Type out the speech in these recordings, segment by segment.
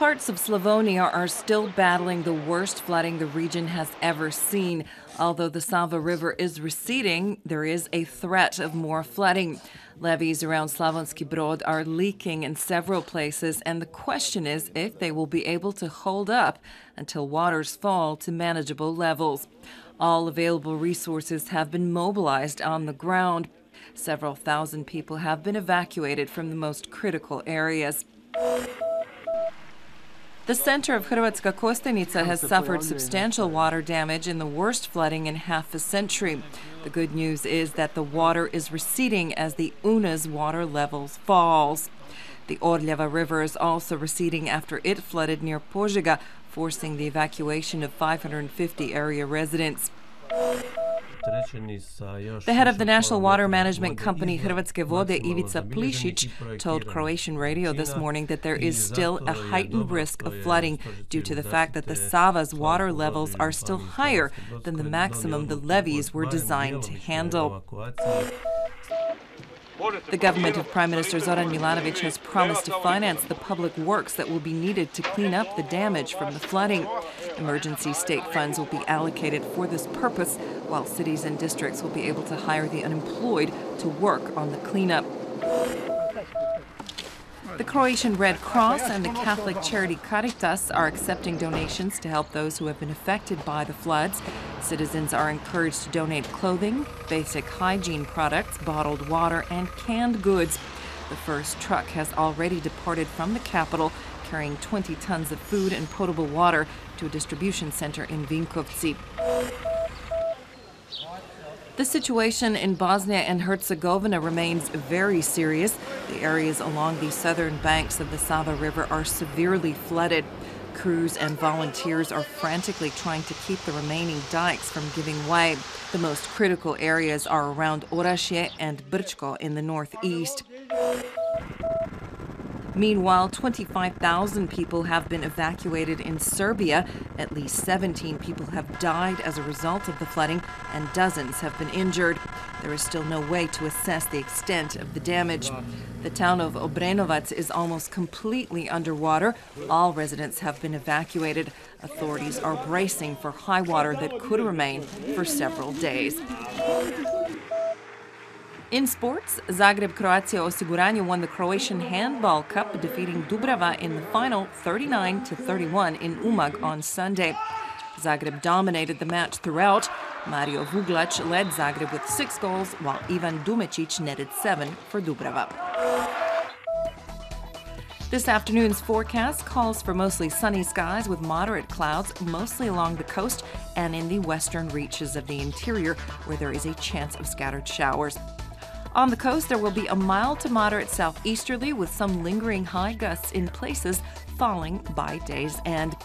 Parts of Slavonia are still battling the worst flooding the region has ever seen. Although the Sava River is receding, there is a threat of more flooding. Levees around Slavonski Brod are leaking in several places, and the question is if they will be able to hold up until waters fall to manageable levels. All available resources have been mobilized on the ground. Several thousand people have been evacuated from the most critical areas. The center of Hrvatska Kostajnica has suffered substantial water damage in the worst flooding in half a century. The good news is that the water is receding as the Una's water levels falls. The Orljava River is also receding after it flooded near Požega, forcing the evacuation of 550 area residents. The head of the national water management company Hrvatske vode, Ivica Plišić, told Croatian radio this morning that there is still a heightened risk of flooding due to the fact that the Sava's water levels are still higher than the maximum the levees were designed to handle. The government of Prime Minister Zoran Milanovic has promised to finance the public works that will be needed to clean up the damage from the flooding. Emergency state funds will be allocated for this purpose, while cities and districts will be able to hire the unemployed to work on the cleanup. The Croatian Red Cross and the Catholic charity Caritas are accepting donations to help those who have been affected by the floods. Citizens are encouraged to donate clothing, basic hygiene products, bottled water, and canned goods. The first truck has already departed from the capital, carrying 20 tons of food and potable water to a distribution center in Vinkovci. The situation in Bosnia and Herzegovina remains very serious. The areas along the southern banks of the Sava River are severely flooded. Crews and volunteers are frantically trying to keep the remaining dikes from giving way. The most critical areas are around Orašje and Brčko in the northeast. Meanwhile, 25,000 people have been evacuated in Serbia. At least 17 people have died as a result of the flooding, and dozens have been injured. There is still no way to assess the extent of the damage. The town of Obrenovac is almost completely underwater. All residents have been evacuated. Authorities are bracing for high water that could remain for several days. In sports, Zagreb Croatia Osiguranje won the Croatian Handball Cup, defeating Dubrava in the final 39-31 in Umag on Sunday. Zagreb dominated the match throughout. Mario Vuglac led Zagreb with 6 goals, while Ivan Dumecic netted 7 for Dubrava. This afternoon's forecast calls for mostly sunny skies with moderate clouds, mostly along the coast and in the western reaches of the interior, where there is a chance of scattered showers. On the coast, there will be a mild to moderate southeasterly with some lingering high gusts in places falling by day's end.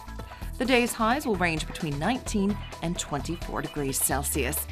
The day's highs will range between 19 and 24 degrees Celsius.